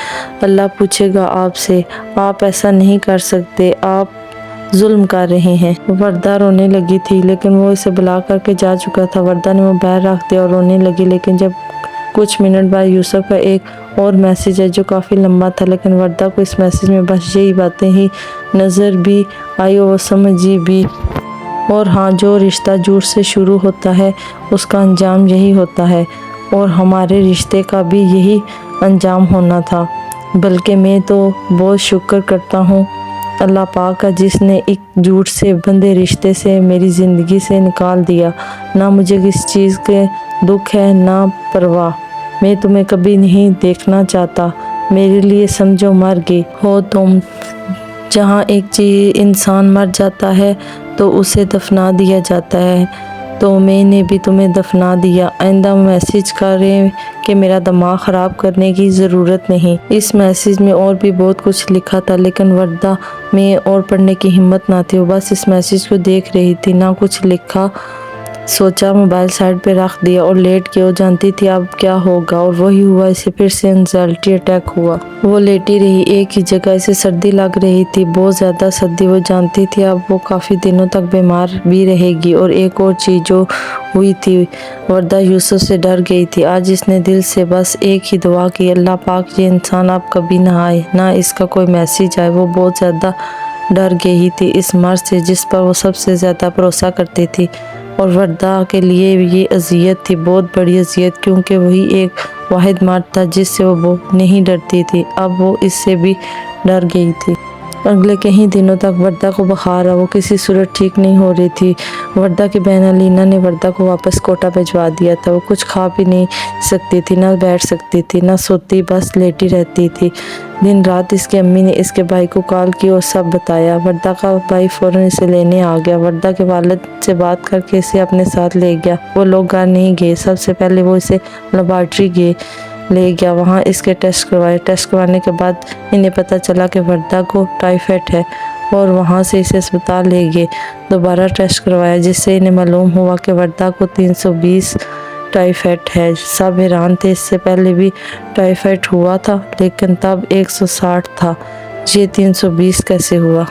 अल्लाह पूछेगा आपसे। आप ऐसा नहीं कर सकते, आप जुल्म कर रहे हैं। वर्दा रोने लगी थी, लेकिन वो इसे बुला करके जा चुका था। वर्दा ने मोबाइल रख दिया और रोने लगी, लेकिन जब कुछ मिनट बाद यूसुफ का एक और मैसेज है जो काफ़ी लंबा था, लेकिन वर्दा को इस मैसेज में बस यही बातें ही नज़र भी आई और समझी भी। और हाँ, जो रिश्ता झूठ से शुरू होता है उसका अंजाम यही होता है, और हमारे रिश्ते का भी यही अंजाम होना था। बल्कि मैं तो बहुत शुक्र करता हूँ अल्लाह पाक का, जिसने एक झूठ से बंधे रिश्ते से मेरी ज़िंदगी से निकाल दिया। ना मुझे किस चीज़ के दुख है ना परवाह। मैं तुम्हें कभी नहीं देखना चाहता। मेरे लिए समझो मर गई हो तुम। जहाँ एक चीज़ इंसान मर जाता है तो उसे दफना दिया जाता है, तो मैंने भी तुम्हें दफना दिया। आइंदा मैसेज करें कि मेरा दिमाग ख़राब करने की ज़रूरत नहीं। इस मैसेज में और भी बहुत कुछ लिखा था, लेकिन वर्दा में और पढ़ने की हिम्मत ना थी। वो बस इस मैसेज को देख रही थी, ना कुछ लिखा। सोचा, मोबाइल साइड पे रख दिया और लेट के। वो जानती थी अब क्या होगा, और वही हुआ। इसे फिर से एंजाइटी अटैक हुआ। वो लेटी रही एक ही जगह। इसे सर्दी लग रही थी, बहुत ज़्यादा सर्दी। वो जानती थी अब वो काफ़ी दिनों तक बीमार भी रहेगी। और एक और चीज़ जो हुई थी, वर्दा यूसुफ से डर गई थी। आज इसने दिल से बस एक ही दुआ की, अल्लाह पाक ये इंसान अब कभी ना आए, ना इसका कोई मैसेज आए। वो बहुत ज़्यादा डर गई थी इस मर्द से जिस पर वो सबसे ज़्यादा भरोसा करती थी। और वर्दा के लिए ये अजियत थी, बहुत बड़ी अजियत, क्योंकि वही एक वाहिद मर्द था जिससे वो नहीं डरती थी। अब वो इससे भी डर गई थी। अगले कई दिनों तक वर्दा को बुखार रहा। वो किसी सूरत ठीक नहीं हो रही थी। वर्दा की बहन अलीना ने वर्दा को वापस कोटा भिजवा दिया था। वो कुछ खा भी नहीं सकती थी, ना बैठ सकती थी, ना सोती, बस लेटी रहती थी दिन रात। इसकी अम्मी ने इसके भाई को कॉल की और सब बताया। वर्दा का भाई फ़ौरन इसे लेने आ गया। वर्दा के वालिद से बात करके इसे अपने साथ ले गया। वो लोग घर नहीं गए। सबसे पहले वो इसे लेबॉर्ट्री ले गया। वहाँ इसके टेस्ट करवाए। टेस्ट करवाने के बाद इन्हें पता चला कि वर्दा को टाइफाइड है, और वहाँ से इसे अस्पताल ले गए। दोबारा टेस्ट करवाया, जिससे इन्हें मालूम हुआ कि वर्दा को 320 टाइफाइड है। सब हैरान थे, इससे पहले भी टाइफाइड हुआ था, लेकिन तब 160 था। ये 320 कैसे हुआ?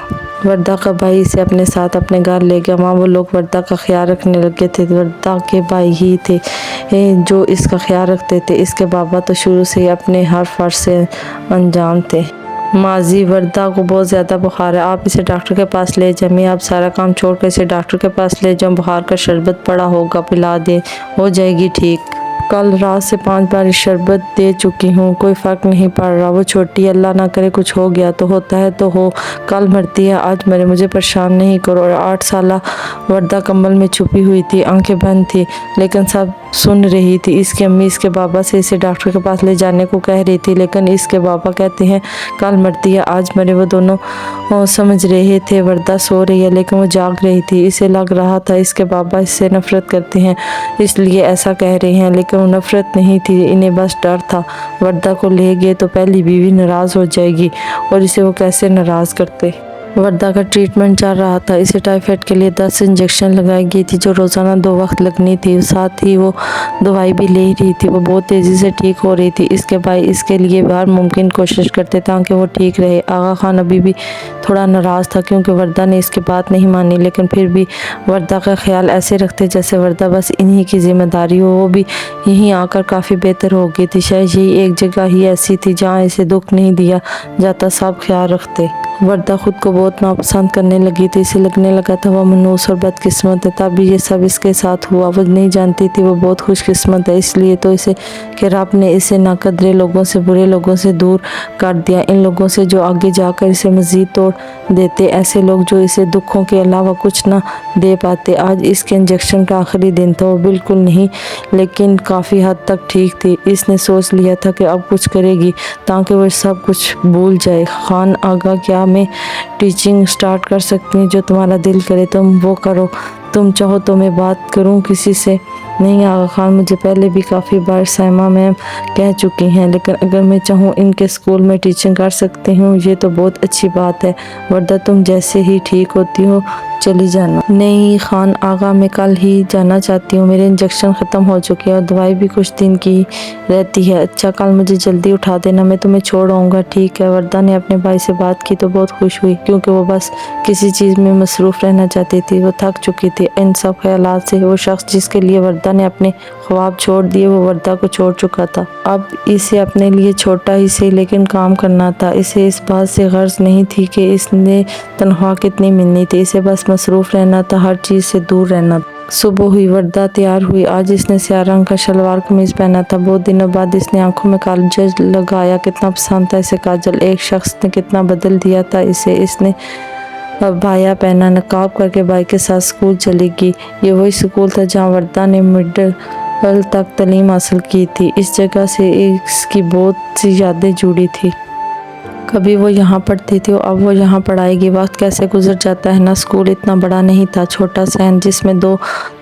वर्दा का भाई इसे अपने साथ अपने घर ले गया। वहाँ वो लोग वर्दा का ख्याल रखने लगे थे। वर्दा के भाई ही थे जो इसका ख्याल रखते थे। इसके बाबा तो शुरू से ही अपने हर फर्ज से अनजान थे। माजी, वर्दा को बहुत ज़्यादा बुखार है, आप इसे डॉक्टर के पास ले जाएं। मैं आप सारा काम छोड़ कर इसे डॉक्टर के पास ले जाऊँ। बुखार का शरबत पड़ा होगा, पिला दे, हो जाएगी ठीक। कल रात से 5 बार शरबत दे चुकी हूँ, कोई फ़र्क नहीं पड़ रहा। वो छोटी, अल्लाह ना करे कुछ हो गया तो होता है तो हो, कल मरती है आज मरे, मुझे परेशान नहीं करो। और 8 साल वर्दा कंबल में छुपी हुई थी, आंखें बंद थी, लेकिन सब सुन रही थी। इसकी अम्मी इसके बाबा से इसे डॉक्टर के पास ले जाने को कह रही थी, लेकिन इसके बाबा कहते हैं कल मरती है आज मरे। वो दोनों समझ रहे थे वर्दा सो रही है, लेकिन वो जाग रही थी। इसे लग रहा था इसके बाबा इससे नफरत करते हैं, इसलिए ऐसा कह रहे हैं, लेकिन वो नफरत नहीं थी, इन्हें बस डर था। वर्दा को ले गए तो पहली बीवी नाराज़ हो जाएगी, और इसे वो कैसे नाराज़ करते। वर्दा का ट्रीटमेंट चल रहा था। इसे टाइफाइड के लिए 10 इंजेक्शन लगाई गई थी, जो रोज़ाना 2 वक्त लगनी थी। साथ ही वो दवाई भी ले रही थी। वो बहुत तेज़ी से ठीक हो रही थी। इसके भाई इसके लिए हर मुमकिन कोशिश करते ताकि वो ठीक रहे। आगा खान अभी भी थोड़ा नाराज़ था, क्योंकि वर्दा ने इसकी बात नहीं मानी, लेकिन फिर भी वर्दा का ख्याल ऐसे रखते जैसे वर्दा बस इन्हीं की जिम्मेदारी हो। वो भी यहीं आकर काफ़ी बेहतर हो गई थी। शायद यही एक जगह ही ऐसी थी जहाँ इसे दुख नहीं दिया जाता, सब ख्याल रखते। वर्दा खुद को बहुत नापसंद करने लगी थी। इसे लगने लगा था वो मनूस और बदकिस्मत है, तभी ये सब इसके साथ हुआ। वो नहीं जानती थी वो बहुत खुशकिस्मत है, इसलिए तो इसे कि रब ने इसे नाकदरे लोगों से, बुरे लोगों से दूर कर दिया। इन लोगों से जो आगे जाकर इसे मज़ीद तोड़ देते, ऐसे लोग जो इसे दुखों के अलावा कुछ ना दे पाते। आज इसके इंजेक्शन का आखिरी दिन था। वो बिल्कुल नहीं, लेकिन काफ़ी हद तक ठीक थी। इसने सोच लिया था कि अब कुछ करेगी ताकि वो सब कुछ भूल जाए। खान आगा, क्या मैं टीचिंग स्टार्ट कर सकती हूँ? जो तुम्हारा दिल करे तुम वो करो। तुम चाहो तो मैं बात करूँ किसी से? नहीं आगा खान, मुझे पहले भी काफ़ी बार साइमा मैम कह चुकी हैं, लेकिन अगर मैं चाहूँ इनके स्कूल में टीचिंग कर सकती हूँ, ये तो बहुत अच्छी बात है। वर्दा तुम जैसे ही ठीक होती हो चली जाना। नहीं खान आगा, मैं कल ही जाना चाहती हूँ। मेरे इंजेक्शन ख़त्म हो चुके हैं और दवाई भी कुछ दिन की रहती है। अच्छा, कल मुझे जल्दी उठा देना, मैं तुम्हें छोड़ आऊँगा। ठीक है। वर्दा ने अपने भाई से बात की तो बहुत खुश हुई, क्योंकि वो बस किसी चीज़ में मसरूफ़ रहना चाहती थी। वो थक चुकी थी इन सब ख्यालात से। वो शख्स जिसके लिए वर्दा ने अपने ख्वाब छोड़ दिए, वो वर्दा को छोड़ चुका था। अब इसे अपने लिए छोटा ही से लेकिन काम करना था। इसे इस बात से गर्ज नहीं थी कि इसने तनख्वाह कितनी मिलनी थी। इसे बस मसरूफ़ रहना था, हर चीज़ से दूर रहना। सुबह हुई, वर्दा तैयार हुई। आज इसने स्याह रंग का शलवार कमीज़ पहना था। बहुत दिनों बाद इसने आंखों में काजल लगाया। कितना पसंद था इसे काजल। एक शख्स ने कितना बदल दिया था इसे। इसने अब बाया पहना, नकाब करके भाई के साथ स्कूल चलेगी। ये वही स्कूल था जहाँ वर्दा ने मिडिल तक तालीम हासिल की थी। इस जगह से इसकी बहुत सी यादें जुड़ी थी। کبھی وہ یہاں پڑھتی تھی اور اب وہ یہاں پڑھائے گی۔ وقت کیسے گزر جاتا ہے نا۔ اسکول اتنا بڑا نہیں تھا، چھوٹا سا ہے جس میں 2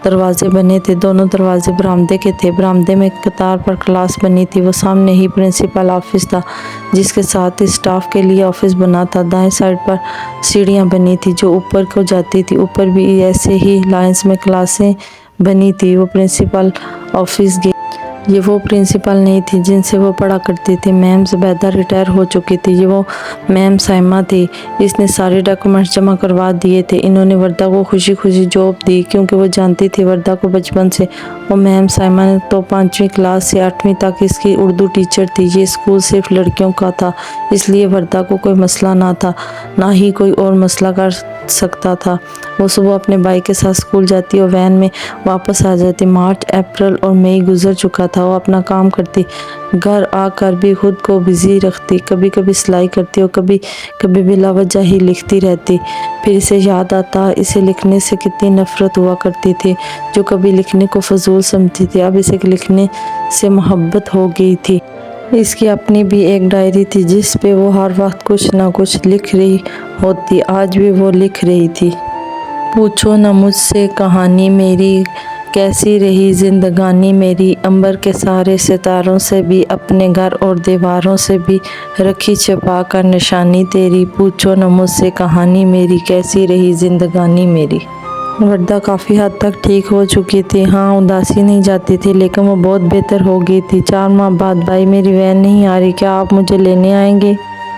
دروازے بنے تھے۔ دونوں دروازے برآمدے کے تھے۔ برآمدے میں قطار پر کلاس بنی تھی۔ وہ سامنے ہی پرنسپل آفس تھا جس کے ساتھ اسٹاف کے لیے آفس بنا تھا۔ دائیں سائڈ پر سیڑھیاں بنی تھی جو اوپر کو جاتی تھی۔ اوپر بھی ایسے ہی لائنز میں کلاسیں بنی تھی۔ وہ پرنسپل آفس گئی۔ یہ وہ پرنسپل نہیں تھی جن سے وہ پڑھا کرتی تھی۔ میم زبیدہ ریٹائر ہو چکی تھی۔ یہ وہ میم سائمہ تھی۔ اس نے سارے ڈاکومنٹس جمع کروا دیے تھے۔ انہوں نے وردہ کو خوشی خوشی جاب دی کیونکہ وہ جانتی تھی وردہ کو بچپن سے۔ وہ میم سائمہ تو 5ویں کلاس سے 8ویں تک اس کی اردو ٹیچر تھی۔ یہ اسکول صرف لڑکیوں کا تھا، اس لیے وردہ کو کوئی مسئلہ نہ تھا، نہ ہی کوئی اور مسئلہ کر سکتا تھا۔ وہ صبح اپنے بھائی کے ساتھ اسکول جاتی اور وین میں واپس آ جاتی۔ مارچ، اپریل اور مئی گزر چکا تھا۔ وہ اپنا کام کرتی، گھر آ کر بھی خود کو بزی رکھتی، کبھی کبھی سلائی کرتی اور کبھی کبھی بلا وجہ ہی لکھتی رہتی۔ پھر اسے یاد آتا اسے لکھنے سے کتنی نفرت ہوا کرتی تھی، جو کبھی لکھنے کو فضول سمجھتی تھی، اب اسے لکھنے سے محبت ہو گئی تھی۔ اس کی اپنی بھی ایک ڈائری تھی جس پہ وہ ہر وقت کچھ نہ کچھ لکھ رہی ہوتی۔ آج بھی وہ لکھ رہی تھی۔ پوچھو نہ مجھ سے کہانی میری، کیسی رہی زندگانی میری، عنبر کے سارے ستاروں سے بھی، اپنے گھر اور دیواروں سے بھی، رکھی چھپا کر نشانی تیری۔ پوچھو نہ مجھ سے کہانی میری، کیسی رہی زندگانی میری۔ وردہ کافی حد تک ٹھیک ہو چکی تھی۔ ہاں، اداسی نہیں جاتی تھی لیکن وہ بہت بہتر ہو گئی تھی۔ 4 ماہ بعد، بھائی میری وین نہیں آ رہی، کیا آپ مجھے لینے آئیں گے؟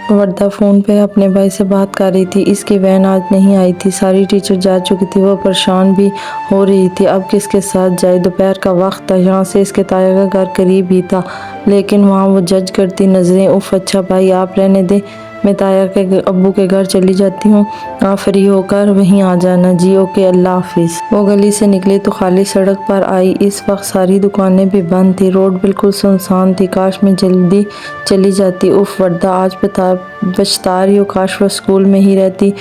وردہ فون پہ اپنے بھائی سے بات کر رہی تھی۔ اس کی وین آج نہیں آئی تھی، ساری ٹیچر جا چکی تھی۔ وہ پریشان بھی ہو رہی تھی، اب کس کے ساتھ جائے؟ دوپہر کا وقت تھا، یہاں سے اس کے تایا کا گھر قریب ہی تھا، لیکن وہاں وہ جج کرتی نظریں، اف اچھا بھائی آپ رہنے دیں، میں طاہر کے ابو کے گھر چلی جاتی ہوں، آپ فری ہو کر وہیں آ جانا۔ جی اوکے، اللہ حافظ۔ وہ گلی سے نکلی تو خالی سڑک پر آئی۔ اس وقت ساری دکانیں بھی بند تھی، روڈ بالکل سنسان تھی۔ کاش میں جلدی چلی جاتی۔ اف، وردہ آج پچھتا رہی ہو، کاش وہ اسکول میں ہی رہتی،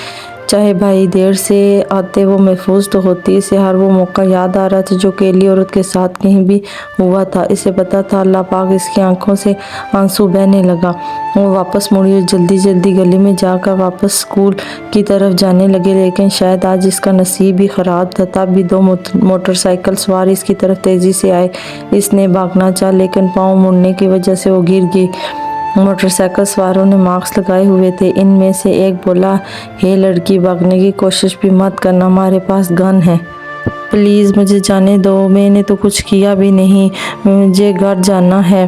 چاہے بھائی دیر سے آتے وہ محفوظ تو ہوتی۔ اسے ہر وہ موقع یاد آ رہا تھا جو اکیلی عورت کے ساتھ کہیں بھی ہوا تھا۔ اسے پتا تھا اللہ پاک اس کی آنکھوں سے آنسو بہنے لگا۔ وہ واپس مڑی اور جلدی جلدی گلی میں جا کر واپس اسکول کی طرف جانے لگے، لیکن شاید آج اس کا نصیب ہی خراب تھا۔ تب بھی 2 موٹر سائیکل سوار اس کی طرف تیزی سے آئے۔ اس نے بھاگنا چاہا لیکن پاؤں مڑنے کی وجہ سے وہ گر گئی۔ موٹر سائیکل سواروں نے ماسک لگائے ہوئے تھے۔ ان میں سے ایک بولا، ہے لڑکی، بھاگنے کی کوشش بھی مت کرنا، ہمارے پاس گن ہے، پلیز مجھے جانے دو، میں نے تو کچھ کیا بھی نہیں، مجھے گھر جانا ہے۔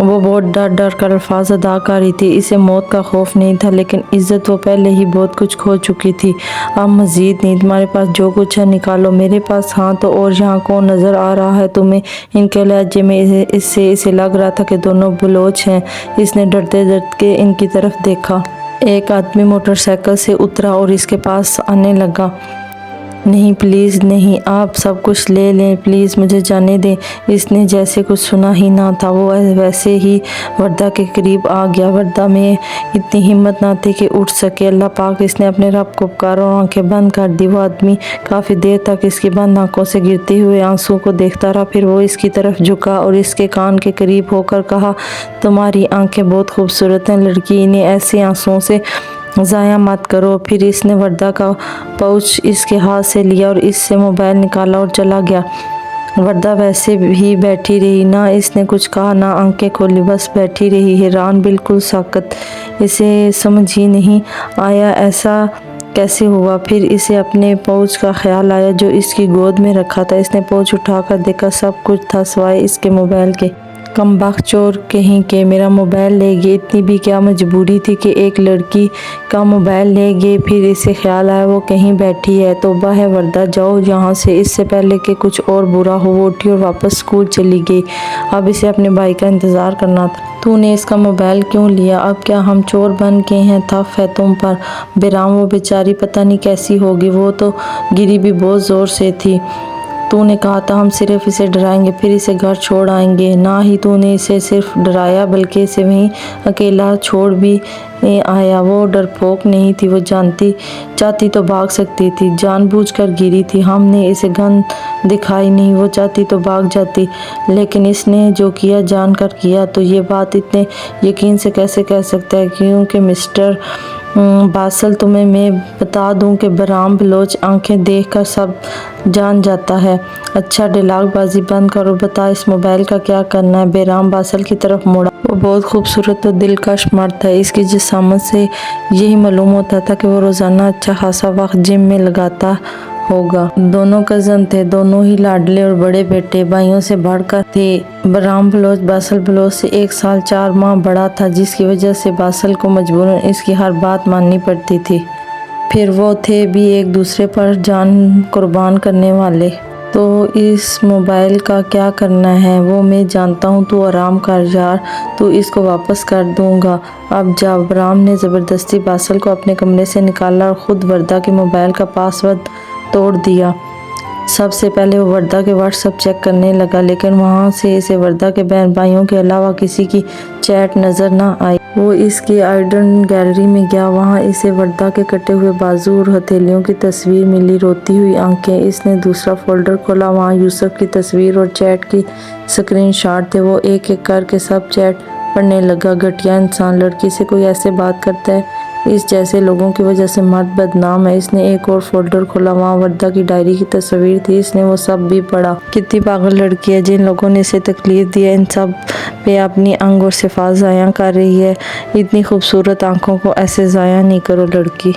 وہ بہت ڈر ڈر کر الفاظ ادا کر رہی تھی۔ اسے موت کا خوف نہیں تھا لیکن عزت وہ پہلے ہی بہت کچھ کھو چکی تھی، اب مزید نہیں۔ تمہارے پاس جو کچھ ہے نکالو۔ میرے پاس؟ ہاں تو اور یہاں کون نظر آ رہا ہے تمہیں؟ ان کے لہجے میں اسے لگ رہا تھا کہ دونوں بلوچ ہیں۔ اس نے ڈرتے ڈرتے ان کی طرف دیکھا۔ ایک آدمی موٹر سائیکل سے اترا اور اس کے پاس آنے لگا۔ نہیں پلیز نہیں، آپ سب کچھ لے لیں، پلیز مجھے جانے دیں۔ اس نے جیسے کچھ سنا ہی نہ تھا، وہ ویسے ہی وردہ کے قریب آ گیا۔ وردہ میں اتنی ہمت نہ تھی کہ اٹھ سکے۔ اللہ پاک، اس نے اپنے رب کو پکارا اور آنکھیں بند کر دی۔ وہ آدمی کافی دیر تک اس کی بند آنکھوں سے گرتے ہوئے آنسو کو دیکھتا رہا، پھر وہ اس کی طرف جھکا اور اس کے کان کے قریب ہو کر کہا، تمہاری آنکھیں بہت خوبصورت ہیں لڑکی، انہیں ایسے آنسوؤں سے ضائع مت کرو۔ پھر اس نے وردہ کا پاؤچ اس کے ہاتھ سے لیا اور اس سے موبائل نکالا اور چلا گیا۔ وردہ ویسے ہی بیٹھی رہی، نہ اس نے کچھ کہا نہ آنکھیں کھولی، بس بیٹھی رہی، حیران، بالکل ساکت۔ اسے سمجھ ہی نہیں آیا ایسا کیسے ہوا۔ پھر اسے اپنے پاؤچ کا خیال آیا جو اس کی گود میں رکھا تھا۔ اس نے پاؤچ اٹھا کر دیکھا، سب کچھ تھا سوائے اس کے موبائل کے۔ کم بخت چور کہیں کے، میرا موبائل لے گئے، اتنی بھی کیا مجبوری تھی کہ ایک لڑکی کا موبائل لے گئے۔ پھر اسے خیال آیا وہ کہیں بیٹھی ہے، توبہ ہے وردہ، جاؤ یہاں سے، اس سے پہلے کہ کچھ اور برا ہو۔ وہ اٹھی اور واپس اسکول چلی گئی۔ اب اسے اپنے بھائی کا انتظار کرنا تھا۔ تو نے اس کا موبائل کیوں لیا؟ اب کیا ہم چور بن کے ہیں؟ تھپ ہے تم پر بیرام، وہ بیچاری پتہ نہیں کیسی ہوگی، وہ تو گری بھی بہت زور سے تھی۔ تو نے کہا تھا ہم صرف اسے ڈرائیں گے پھر اسے گھر چھوڑ آئیں گے، نہ ہی تو نے اسے صرف ڈرایا بلکہ اسے وہیں اکیلا چھوڑ بھی آیا۔ وہ ڈرپوک نہیں تھی، وہ چاہتی تو بھاگ سکتی تھی، جان بوجھ کر گری تھی، ہم نے اسے گن دکھائی نہیں، وہ چاہتی تو بھاگ جاتی، لیکن اس نے جو کیا جان کر کیا۔ تو یہ بات اتنے یقین سے کیسے کہہ سکتا ہے؟ کیونکہ مسٹر باسل تمہیں میں بتا دوں کہ برام بلوچ آنکھیں دیکھ کر سب جان جاتا ہے۔ اچھا ڈیلاگ بازی بند کرو، بتا اس موبائل کا کیا کرنا ہے؟ بیرام باسل کی طرف مڑا۔ وہ بہت خوبصورت اور دلکش مرد تھا، اس کی جسامت سے یہی معلوم ہوتا تھا کہ وہ روزانہ اچھا خاصا وقت جم میں لگاتا ہوگا۔ دونوں کزن تھے، دونوں ہی لاڈلے اور بڑے بیٹے، بھائیوں سے بڑھ کر تھے۔ برام بلوچ باسل بلوچ سے 1 سال 4 ماہ بڑا تھا، جس کی وجہ سے باسل کو مجبوراً اس کی ہر بات ماننی پڑتی تھی۔ پھر وہ تھے بھی ایک دوسرے پر جان قربان کرنے والے۔ تو اس موبائل کا کیا کرنا ہے وہ میں جانتا ہوں، تو آرام کر یار، تو اس کو واپس کر دوں گا اب جا۔ برام نے زبردستی باسل کو اپنے کمرے سے نکالا اور خود وردہ کے موبائل کا پاس ورڈ توڑ دیا۔ سب سے پہلے وہ وردہ کے واٹس ایپ چیک کرنے لگا، لیکن وہاں سے اسے وردہ کے بہن بھائیوں کے علاوہ کسی کی چیٹ نظر نہ آئی۔ وہ اس کی آئیڈن گیلری میں گیا، وہاں اسے وردہ کے کٹے ہوئے بازو اور ہتھیلیوں کی تصویر ملی، روتی ہوئی آنکھیں۔ اس نے دوسرا فولڈر کھولا، وہاں یوسف کی تصویر اور چیٹ کی سکرین شاٹ تھے۔ وہ ایک ایک کر کے سب چیٹ پڑھنے لگا۔ گھٹیا انسان، لڑکی سے کوئی ایسے بات کرتا ہے؟ اس جیسے لوگوں کی وجہ سے مرد بدنام ہے۔ اس نے ایک اور فولڈر کھولا، وہاں وردہ کی ڈائری کی تصویر تھی، اس نے وہ سب بھی پڑھا۔ کتنی پاگل لڑکی ہے، جن لوگوں نے اسے تکلیف دی ہے ان سب پہ اپنی انگ اور صفات ضائع کر رہی ہے۔ اتنی خوبصورت آنکھوں کو ایسے ضائع نہیں کرو لڑکی۔